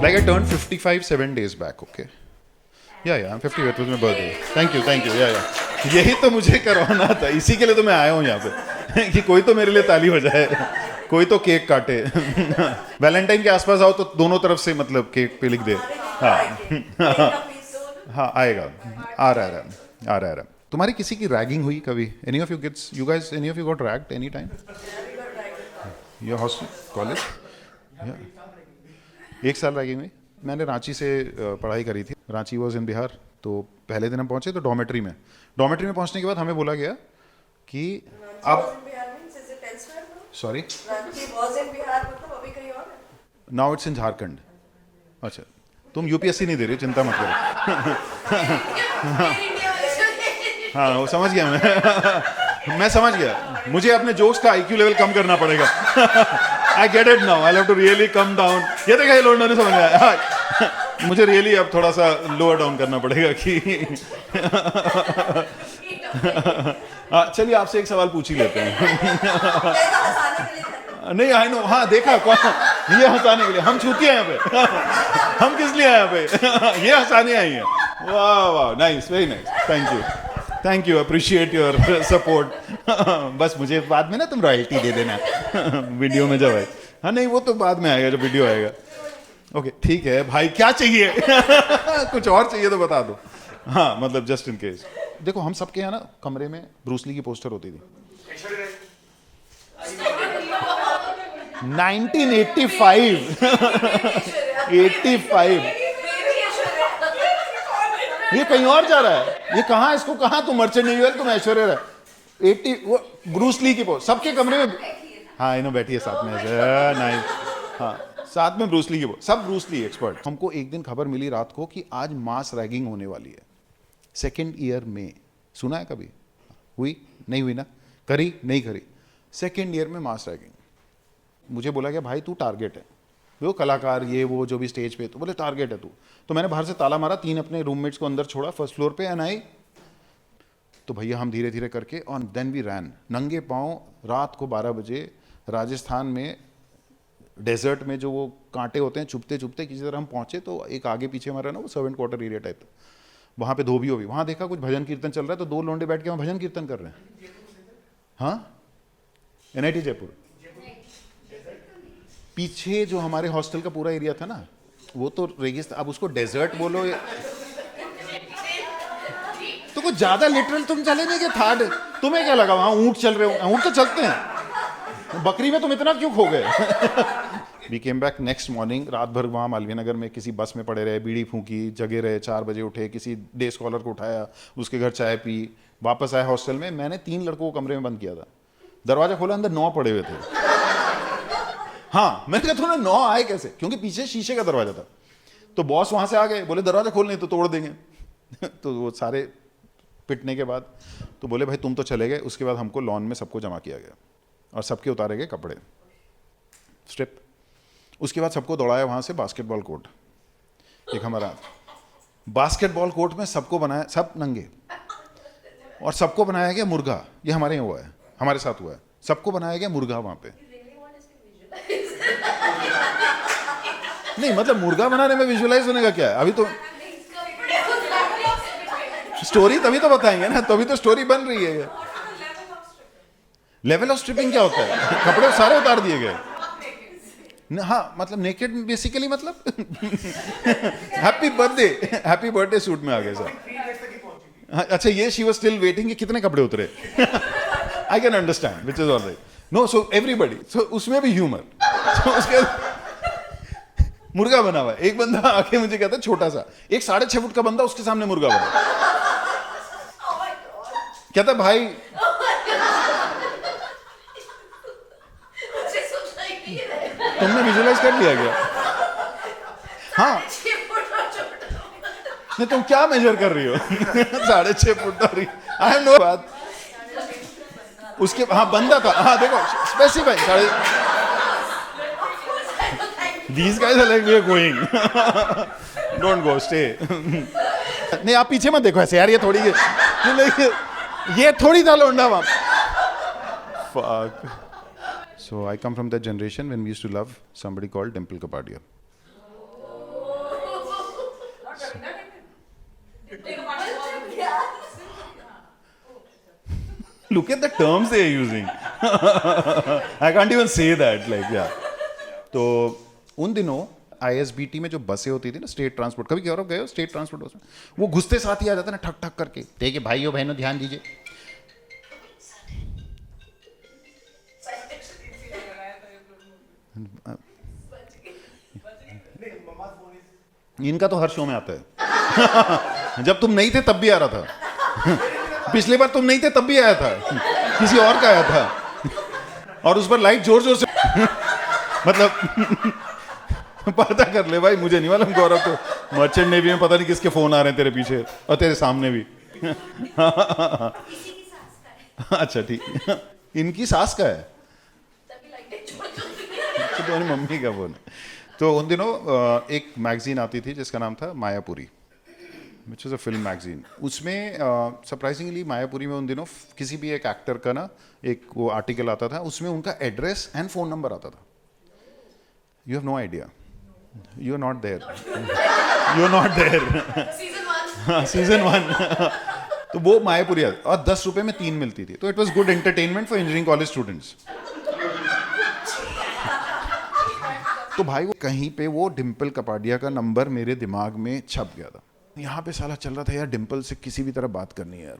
Like I turned 55 7 days back, okay? Yeah, I'm 50, it was my birthday. Thank you, yeah. यही तो मुझे करवाना था, इसी के लिए तो मैं आया हूँ यहाँ पे कि कोई तो मेरे लिए ताली हो जाए, कोई तो केक काटे। वैलेंटाइन के आसपास आओ तो दोनों तरफ से मतलब केक पे लिख दे। हाँ आएगा, आ रहा है। तुम्हारी किसी की रैगिंग हुई कभी? Any of you kids, you guys, any of you got ragged any time? Your hostel, college? Yeah. 1 साल रैगिंग हुई। मैंने रांची से पढ़ाई करी थी, रांची वॉज इन बिहार। तो पहले दिन हम पहुंचे तो डॉर्मेट्री में पहुंचने के बाद हमें बोला गया कि अब sorry now it's in Jharkhand. अच्छा, तुम यूपीएससी नहीं दे रही हो, चिंता मत करो। हाँ वो समझ गया मैं समझ गया। मुझे अपने जोक्स का आईक्यू लेवल कम करना पड़ेगा। I get it now, I have to really come down. ये देखा, ये लोडा ने समझ आया। मुझे रियली अब थोड़ा सा लोअर डाउन करना पड़ेगा कि चलिए आपसे एक सवाल पूछ ही लेते हैं। नहीं आई नो, हाँ देखा कौन ये हंसाने के लिए। हम छूती हैं यहाँ पे। हम किस लिए आए यहाँ पे? ये हंसाने आई हैं। वाह nice, very nice, thank you appreciate your support. बस मुझे बाद में ना तुम रॉयल्टी दे देना वीडियो में जब आए। हाँ नहीं वो तो बाद में आएगा जब वीडियो आएगा। ओके ठीक है भाई, क्या चाहिए? कुछ और चाहिए तो बता दो। हाँ मतलब जस्ट इन केस। देखो हम सबके यहाँ ना कमरे में ब्रूस ली की पोस्टर होती थी। 1985 85 ये कहीं और जा रहा है। ये कहाँ, इसको कहाँ? तुम मर्चेंट नेवी, तुम ऐश्वर्या राय। 80 वो ब्रूस ली की पोस्ट सबके कमरे में। हाँ इन्हों बैठी है साथ में। नाइस, हाँ साथ में ब्रूस ली की पोस्ट, सब ब्रूस ली एक्सपर्ट। हमको एक दिन खबर मिली रात को कि आज मास रैगिंग होने वाली है 2nd ईयर में। सुना है कभी? हुई नहीं हुई ना? करी नहीं करी? 2nd ईयर में मास रैगिंग। मुझे बोला गया भाई तू टारगेट है, वो कलाकार ये वो जो भी स्टेज पे, तो बोले टारगेट है तू। तो मैंने बाहर से ताला मारा, 3 अपने रूममेट्स को अंदर छोड़ा फर्स्ट फ्लोर पे एंड आई। तो भैया हम धीरे धीरे करके और देन वी रैन नंगे पाँव रात को 12 बजे राजस्थान में डेजर्ट में जो वो कांटे होते हैं, चुपते चुपते किसी तरह हम पहुंचे। तो एक आगे पीछे हमारा ना वो सर्वेंट क्वार्टर एरिया टाइप, वहाँ पे धोबी होगी, वहाँ देखा कुछ भजन कीर्तन चल रहा है। तो 2 लोंडे बैठ के वहाँ भजन कीर्तन कर रहे हैं। हाँ NIT जयपुर पीछे जो हमारे हॉस्टल का पूरा एरिया था ना, वो तो रेगिस्तान। अब उसको डेजर्ट बोलो तो कुछ ज्यादा लिटरल तुम चले नहीं कि थर्ड। तुम्हें क्या लगा वहां ऊंट चल रहे हो? ऊंट तो चलते हैं, बकरी में तुम इतना क्यों खो गए? We came back next morning. रात भर वहाँ मालवीय नगर में किसी बस में पड़े रहे, बीड़ी फूकी, जगे रहे। 4 बजे उठे, किसी डे स्कॉलर को उठाया, उसके घर चाय पी, वापस आए हॉस्टल में। मैंने 3 लड़कों को कमरे में बंद किया था। दरवाजा खोला, अंदर 9 पड़े हुए थे। हाँ मैंने कहा तुम्हें 9 आए कैसे? क्योंकि पीछे शीशे का दरवाजा था। तो बॉस वहां से आ गए, बोले दरवाजा खोल, नहीं तो तोड़ देंगे। तो वो सारे पिटने के बाद तो बोले भाई तुम तो चले गए। उसके बाद हमको लॉन में सबको जमा किया गया और सबके उतारे गए कपड़े, स्ट्रिप। उसके बाद सबको दौड़ाया वहां से बास्केटबॉल कोर्ट। एक हमारा बास्केटबॉल कोर्ट में सबको बनाया, सब नंगे, और सबको बनाया गया मुर्गा। ये हमारे यहाँ हुआ है, हमारे साथ हुआ है। सबको बनाया गया मुर्गा वहां पे। नहीं मतलब मुर्गा बनाने में विजुअलाइज होने का क्या है? अभी तो स्टोरी तभी तो बताएंगे ना, तभी तो स्टोरी बन रही है। लेवल ऑफ स्ट्रिपिंग क्या होता है? कपड़े सारे उतार दिए गए। हाँ मतलब नेकेड बेसिकली, मतलब हैप्पी बर्थडे सूट में आ गए सर। अच्छा ये शी वाज स्टिल वेटिंग कि कितने कपड़े उतरे। I can understand, which is alright. No so everybody, so उसमें भी ह्यूमर। उसके मुर्गा बना हुआ है। एक बंदा आके मुझे कहता है, छोटा सा, एक 6.5 फुट का बंदा, उसके सामने मुर्गा बना। कहता भाई तुमने विजुअलाइज कर लिया क्या? हाँ नहीं तुम क्या मेजर कर रही हो? 6.5 फुट और आई हैव नो बात। उसके हाँ बंदा था, हाँ देखो specify. These guys are like we are going. Don't go, stay. नहीं आप पीछे मत देखो ऐसे यार, ये थोड़ी ये थोड़ी था लोंडा वहाँ। Fuck. So I come from that generation when we used to love somebody called Dimple Kapadia. Look at the terms they are using. I can't even say that. Like, yeah. तो उन दिनों ISBT में जो बसें होती थी ना, state transport, कभी गौरव गए हो स्टेट ट्रांसपोर्ट बस में? वो घुसते साथ ही आ जाता ना, ठक ठक करके, देखिए भाइयों बहनों ध्यान दीजिए। इनका तो हर शो में आता है। जब तुम नहीं थे तब भी आ रहा था। पिछली बार तुम नहीं थे तब भी आया था, किसी और का आया था, और उस पर लाइट जोर जोर से मतलब पता कर ले भाई, मुझे नहीं मालूम गौरव, तो मर्चेंट नेवी में पता नहीं किसके फोन आ रहे हैं तेरे पीछे और तेरे सामने भी। अच्छा ठीक, इनकी सास का है, तो तुम्हारी मम्मी का फोन है। तो उन दिनों एक मैगजीन आती थी जिसका नाम था Mayapuri, which is a film magazine. उसमें सरप्राइजिंगली मायापुरी में उन दिनों किसी भी एक एक्टर का ना एक वो आर्टिकल आता था, उसमें उनका एड्रेस एंड फ़ोन नंबर आता था। You have no idea, you are not there, you are not there. Season 1 तो वो मायापुरी और 10 रुपये में 3 मिलती थी, तो it was good entertainment for engineering college students. तो भाई वो कहीं पे वो डिम्पल कपाडिया का नंबर मेरे दिमाग में छप गया था। यहाँ पे साला चल रहा था यार, डिम्पल से किसी भी तरह बात करनी है यार।